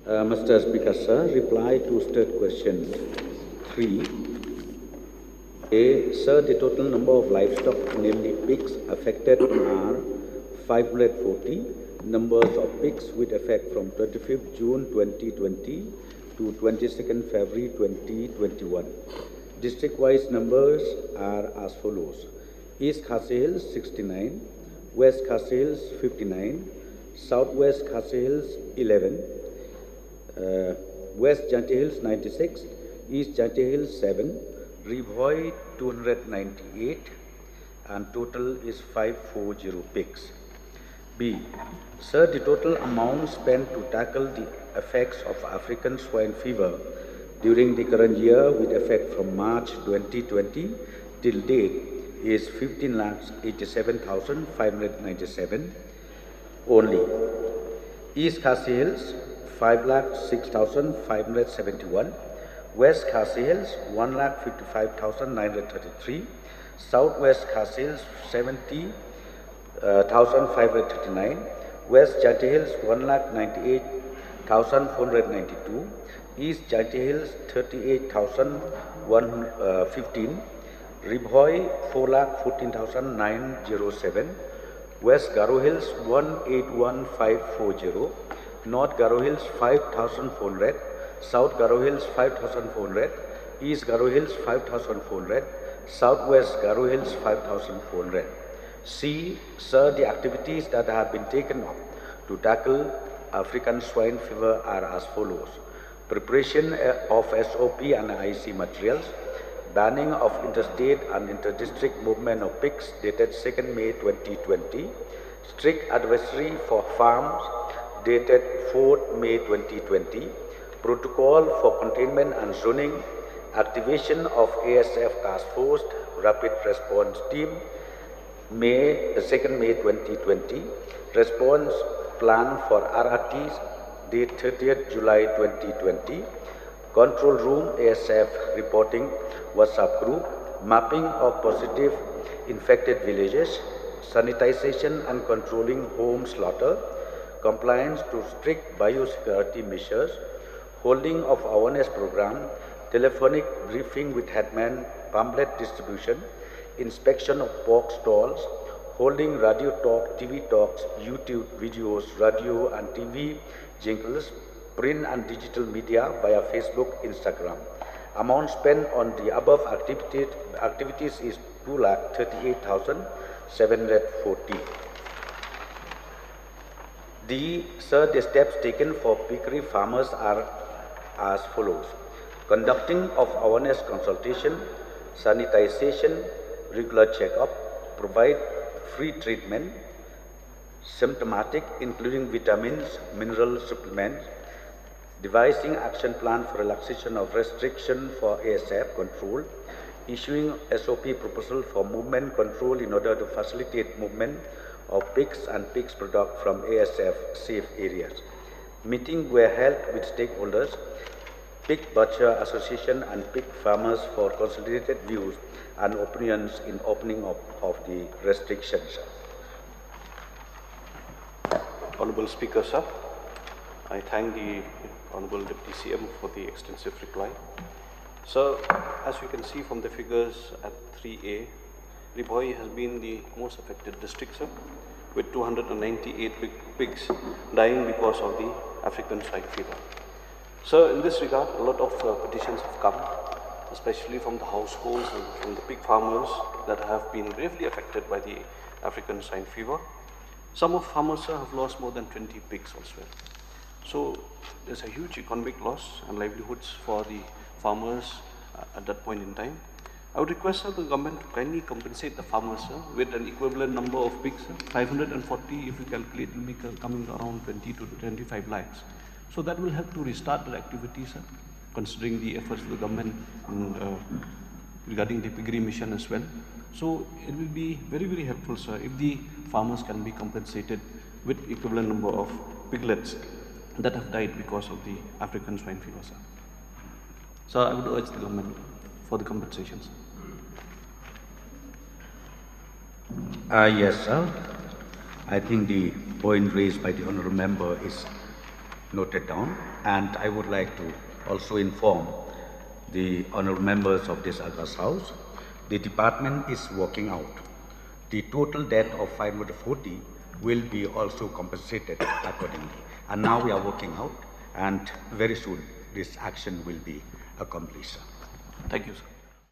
Mr. Speaker, sir, reply to state question 3. A. Sir, the total number of livestock, namely pigs, affected are 540. Numbers of pigs with effect from 25th June 2020 to 22nd February 2021. District-wise numbers are as follows. East Khasi Hills 69, West Khasi Hills 59, Southwest Khasi Hills 11, West Janti Hills 96, East Janti Hills 7, Rivoy 298, and total is 540 pigs. B. Sir, the total amount spent to tackle the effects of African swine fever during the current year with effect from March 2020 till date is 15,87,597 only. East Khasi Hills 5,06,571, West Khasi Hills 1,55,933, Southwest Khasi Hills 70,539, West Janti Hills 1,98,492, East Janti Hills 38,115, Ribhoi 4,14,907, West Garo Hills 181,540, North Garo Hills 5,400, South Garo Hills 5,400, East Garo Hills 5,400, Southwest Garo Hills 5,400. C. Sir, the activities that have been taken up to tackle African swine fever are as follows. Preparation of SOP and IC materials, banning of interstate and interdistrict movement of pigs dated 2nd May 2020, strict advisory for farms dated 4th May 2020, protocol for containment and zoning, activation of ASF Task Force Rapid Response Team, 2nd May 2020, response plan for RRTs, date 30th July 2020, control room ASF reporting WhatsApp group, mapping of positive infected villages, sanitization and controlling home slaughter, compliance to strict biosecurity measures, holding of awareness program, telephonic briefing with headman, pamphlet distribution, inspection of pork stalls, holding radio talk, TV talks, YouTube videos, radio and TV jingles, print and digital media via Facebook, Instagram. Amount spent on the above activities is 2,38,740. D. Sir, the steps taken for piggery farmers are as follows. Conducting of awareness consultation, sanitization, regular checkup, provide free treatment, symptomatic including vitamins, mineral supplements, devising action plan for relaxation of restriction for ASF control, issuing SOP proposal for movement control in order to facilitate movement of pigs and pigs product from ASF safe areas. Meetings were held with stakeholders, Pig Butcher Association and pig farmers for consolidated views and opinions in opening up of the restrictions. Honorable Speaker, sir, I thank the Honorable Deputy CM for the extensive reply. Sir, as you can see from the figures at 3A, Ribhoi has been the most affected district, sir, with 298 pigs dying because of the African swine fever. Sir, in this regard, a lot of petitions have come, especially from the households and from the pig farmers that have been gravely affected by the African swine fever. Some of farmers, sir, have lost more than 20 pigs also. So there's a huge economic loss and livelihoods for the farmers at that point in time. I would request, sir, the government to kindly compensate the farmers, sir, with an equivalent number of pigs. 540, if you calculate, will be coming around 20 to 25 lakhs. So that will help to restart the activities, sir, considering the efforts of the government regarding the piggery mission as well. So it will be very, very helpful, sir, if the farmers can be compensated with equivalent number of piglets that have died because of the African swine fever, sir. So I would urge the government for the compensations. Yes, sir. I think the point raised by the honourable member is noted down, and I would like to also inform the honorable members of this August House. The department is working out. The total debt of 540 will be also compensated accordingly. And now we are working out, and very soon this action will be accomplished. Thank you, sir.